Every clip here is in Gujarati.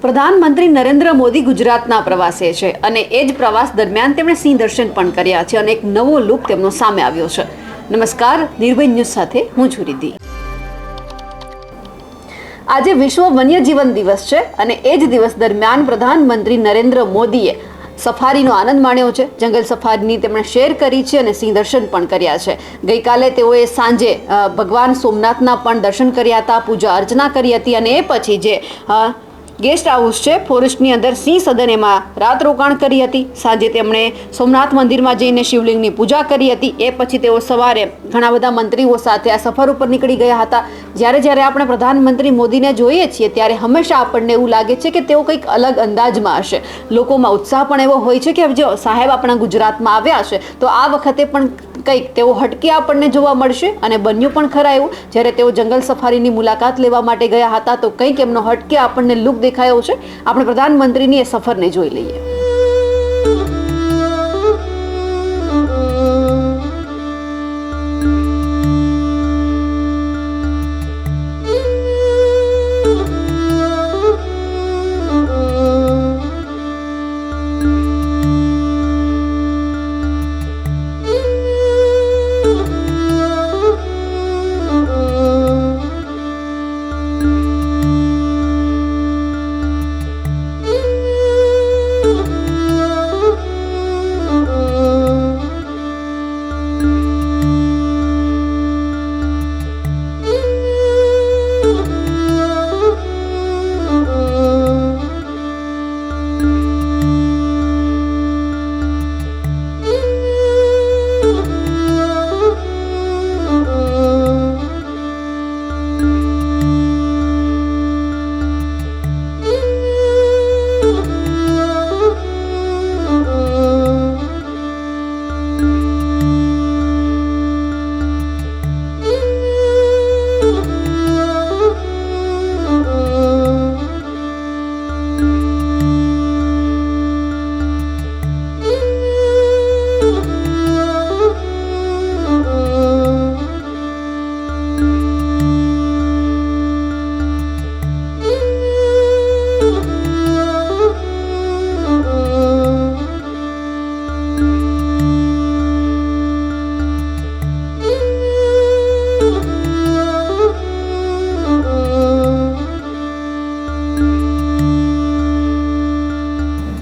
પ્રધાનમંત્રી નરેન્દ્ર મોદી ગુજરાતના પ્રવાસે છે અને એ જ પ્રવાસ દરમિયાન તેમણે સિંહ દર્શન પણ કર્યા છે અને એક નવો લુક તેમનો સામે આવ્યો છે. નમસ્કાર, નિર્ભય ન્યૂઝ સાથે હું છું રિદ્ધિ. આજે વિશ્વ વન્યજીવન દિવસ છે અને એ જ દિવસ દરમિયાન પ્રધાનમંત્રી નરેન્દ્ર મોદીએ સફારીનો આનંદ માણ્યો છે. જંગલ સફારીની તેમણે શેર કરી છે અને સિંહ દર્શન પણ કર્યા છે. ગઈકાલે તેઓએ સાંજે ભગવાન સોમનાથના પણ દર્શન કર્યા હતા, પૂજા અર્ચના કરી હતી અને એ પછી જે ગેસ્ટ હાઉસ છે ફોરેસ્ટની અંદર સિંહ સદન, એમાં રાત રોકાણ કરી હતી. સાંજે તેમણે સોમનાથ મંદિરમાં જઈને શિવલિંગની પૂજા કરી હતી. એ પછી તેઓ સવારે ઘણા બધા મંત્રીઓ સાથે આ સફર ઉપર નીકળી ગયા હતા. જ્યારે આપણે પ્રધાનમંત્રી મોદીને જોઈએ છીએ ત્યારે હંમેશા આપણને એવું લાગે છે કે તેઓ કંઈક અલગ અંદાજમાં હશે. લોકોમાં ઉત્સાહ પણ એવો હોય છે કે જો સાહેબ આપણા ગુજરાતમાં આવ્યા છે તો આ વખતે પણ કંઈક તેઓ હટકે આપણને જોવા મળશે. અને બન્યું પણ ખરા એવું. જ્યારે તેઓ જંગલ સફારીની મુલાકાત લેવા માટે ગયા હતા તો કંઈક એમનો હટકે આપણને લુક દેખાયો છે. આપણે પ્રધાનમંત્રીની એ સફરને જોઈ લઈએ.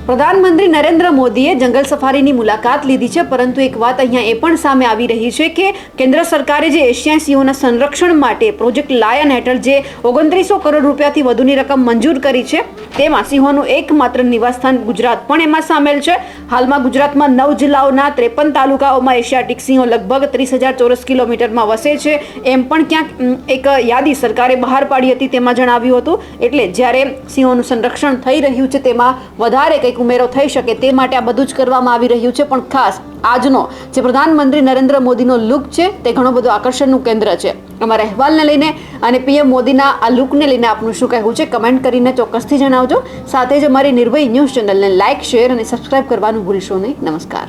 પ્રધાનમંત્રી નરેન્દ્ર મોદીએ જંગલ સફારીની મુલાકાત લીધી છે, પરંતુ એક વાત અહીંયા એ પણ સામે આવી રહી છે કે કેન્દ્ર સરકારે જે એશિયાઈ સિંહોના સંરક્ષણ માટે પ્રોજેક્ટ લાયન હેઠળ જે 2900 કરોડ રૂપિયાથી વધુની રકમ મંજૂર કરી છે, તેમાં સિંહોનું એકમાત્ર નિવાસસ્થાન ગુજરાત પણ એમાં સામેલ છે. હાલમાં ગુજરાતમાં 9 જિલ્લાઓના 53 તાલુકાઓમાં એશિયાટિક સિંહો લગભગ 30,000 ચોરસ કિલોમીટરમાં વસે છે. એમ પણ ક્યાંક એક યાદી સરકારે બહાર પાડી હતી, તેમાં જણાવ્યું હતું. એટલે જ્યારે સિંહોનું સંરક્ષણ થઈ રહ્યું છે તેમાં વધારે કંઈક ઉમેરો થઈ શકે તે માટે આ બધું જ કરવામાં આવી રહ્યું છે. પણ ખાસ આજનો જે પ્રધાનમંત્રી નરેન્દ્ર મોદીનો લુક છે તે ઘણો બધો આકર્ષણનું કેન્દ્ર છે. અમારા અહેવાલને લઈને અને પીએમ મોદીના આ લુકને લઈને આપનું શું કહેવું છે કમેન્ટ કરીને ચોક્કસથી જણાવજો. સાથે જ અમારી નિર્ભય ન્યૂઝ ચેનલને લાઇક, શેર અને સબસ્ક્રાઇબ કરવાનું ભૂલશો નહીં. નમસ્કાર.